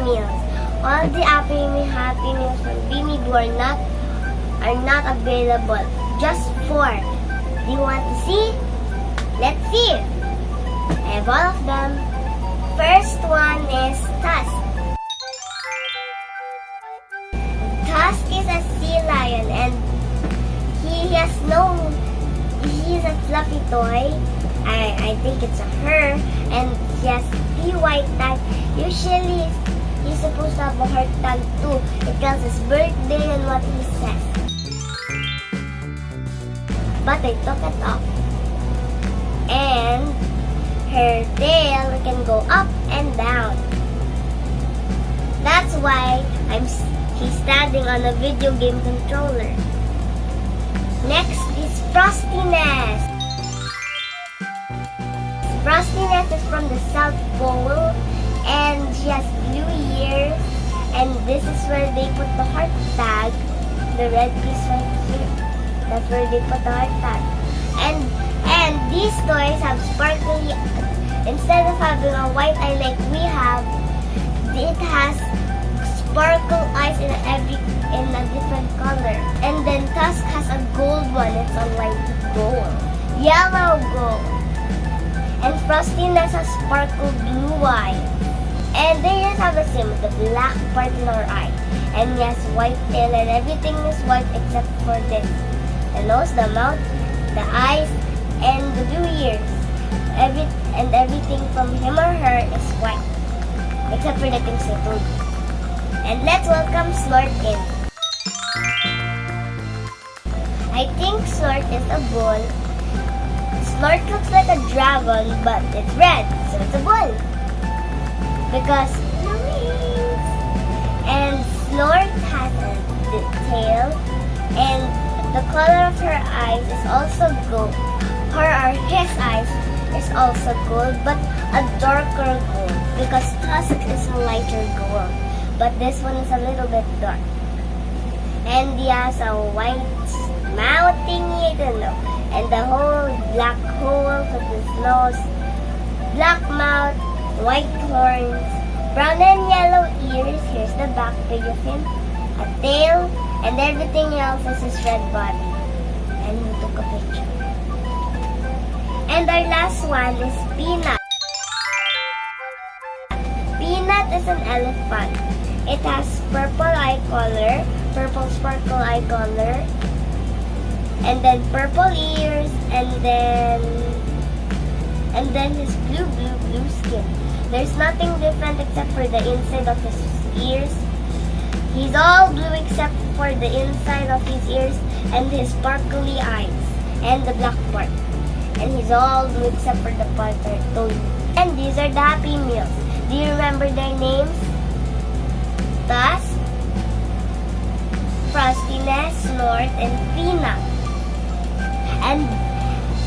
Meals. All the Happy Meals from BEENIE Boos are not available. Just 4. Do you want to see? Let's see. I have all of them. First one is Tusk. Tusk is a sea lion and he's a fluffy toy. I think it's a her, and he has 3 white tags. Usually he's supposed to have a heart tag too. It tells his birthday and what he says. But I took it off. And her tail can go up and down. That's why he's standing on a video game controller. Next is Frostiness. Frostiness is from the South Pole and she has blue ears, and this is where they put the heart tag. The red piece right here. That's where they put the heart tag. And these toys have sparkly. Instead of having a white eye like we have, it has sparkle eyes in a different color. And then Tusk has a gold one. It's a light gold, yellow gold. And Frostiness has sparkle blue eyes. And they just have the same with the black part in our eye. And he has white tail, and everything is white except for this: the nose, the mouth, the eyes, and the blue ears. Everything from him or her is white, except for the things I told you. And let's welcome Snort in. I think Snort is a bull. Snort looks like a dragon, but it's red, so it's a bull. Because no wings. And Snort has a tail, and the color of her eyes is also gold. His eyes is also gold, but a darker gold, because Tusk is a lighter gold, but this one is a little bit dark. And he has a white mouth thingy, I don't know, and the whole black hole of his nose, black mouth, white horns, brown and yellow ears. Here's the back pig of him, a tail, and everything else is his red body. And we took a picture. And our last one is Peanut. Peanut is an elephant. It has purple eye color, purple sparkle eye color, and then purple ears, and then his blue skin. There's nothing different except for the inside of his ears. He's all blue except for the inside of his ears and his sparkly eyes and the black part. And he's all blue except for the part I told you. And these are the Happy Meals. Do you remember their names? Tusk, Frostiness, Snort, and Peanut.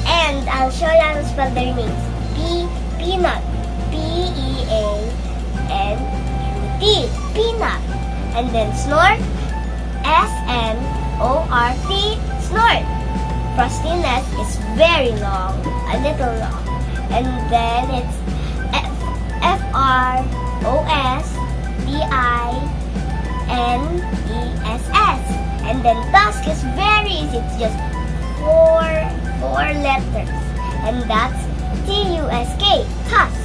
And I'll show you how to spell their names. Peanut. P-E-A-N-U-T. Peanut. And then Snort, S-N-O-R-T. Snort. Frostiness is very long, a little long. And then it's F-R-O-S-T-I-N-E-S-S. And then Tusk is very easy. It's just four letters. And that's T-U-S-K, Tusk.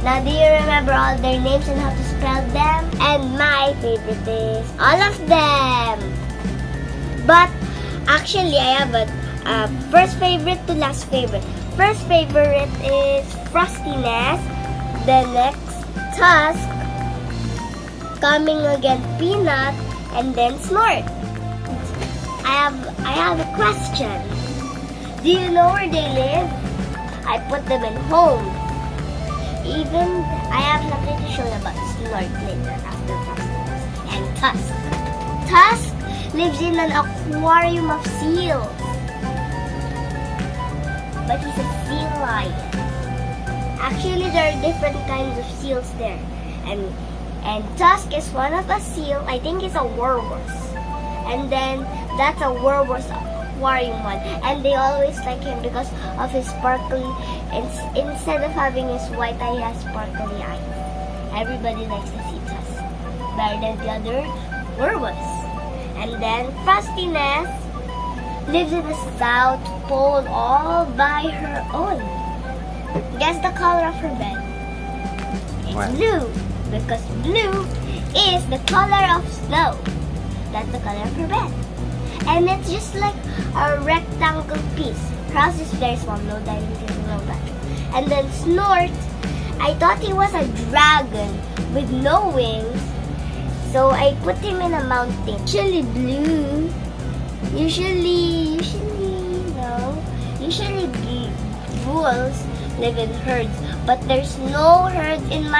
Now, do you remember all their names and how to spell them? And my favorite is all of them. But actually, I have a first favorite to last favorite. First favorite is Frostiness. The next, Tusk. Coming again, Peanut. And then Snort. I have a question. Do you know where they live? I put them in home. Even I have something to show you about Snort later after Frostiness and Tusk. Tusk lives in an aquarium of seals. But he's a sea lion. Actually, there are different kinds of seals there. And Tusk is one of the seal. I think it's a walrus. And then that's a walrus aquarium one. And they always like him because of his sparkly. Instead of having his white eye, he has sparkly eyes. Everybody likes the citrus better than the other werewolves. And then Frostiness lives in the South Pole all by her own. Guess the color of her bed? It's What? blue, because blue is the color of snow. That's the color of her bed. And it's just like a rectangle piece. Her house is very small, no dining table, no that. And then Snort, I thought he was a dragon with no wings. So I put him in a mountain. Usually blue. Usually bulls live in herds, but there's no herds in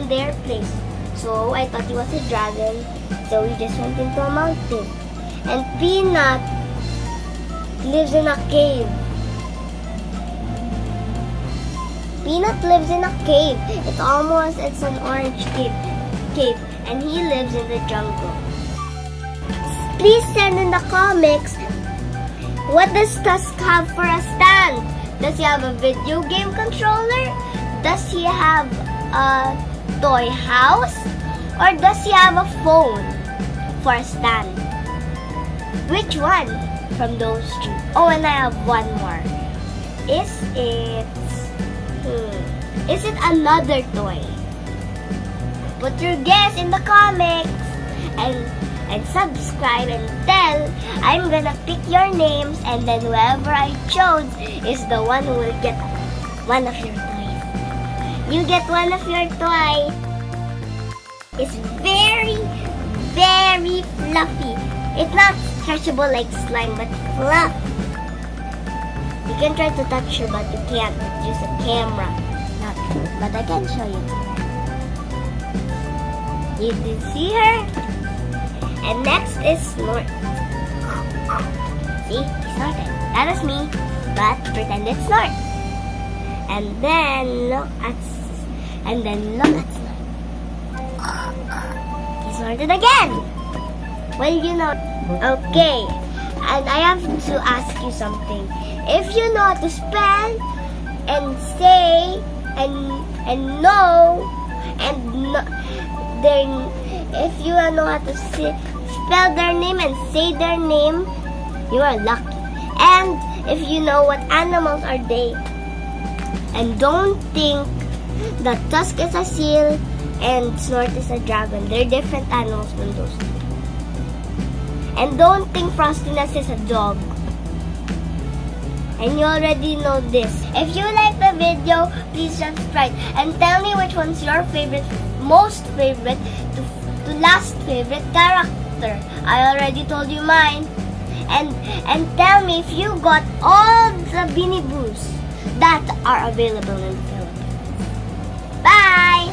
their place. So I thought he was a dragon, so we just went into a mountain. And Peanut lives in a cave. Peanut lives in a cave. It's an orange cave, and he lives in the jungle. Please send in the comics, what does Tusk have for a stand? Does he have a video game controller? Does he have a toy house? Or does he have a phone for a stand? Which one from those two? Oh, and I have one more. Is it another toy? Put your guess in the comics and subscribe and tell. I'm gonna pick your names, and then whoever I chose is the one who will get one of your toys. You get one of your toys. It's very, very fluffy. It's not stretchable like slime, but fluffy. You can try to touch her, but you can't. It's just a camera. But I can show you. You did see her? And next is Snort. See? He snorted. That was me, but pretend it's Snort. And then look at Snort. He snorted again. Well, you know. Okay. And I have to ask you something. If you know how to spell and say and know then if you know how to spell their name and say their name, you are lucky. And if you know what animals are they, and don't think that Tusk is a seal and Snort is a dragon. They're different animals than those two. And don't think Frostiness is a dog. And you already know this. If you like the video, please subscribe and tell me which one's your favorite, most favorite to last favorite character. I already told you mine. And tell me if you got all the Beenie Boos that are available in the Philippines. Bye!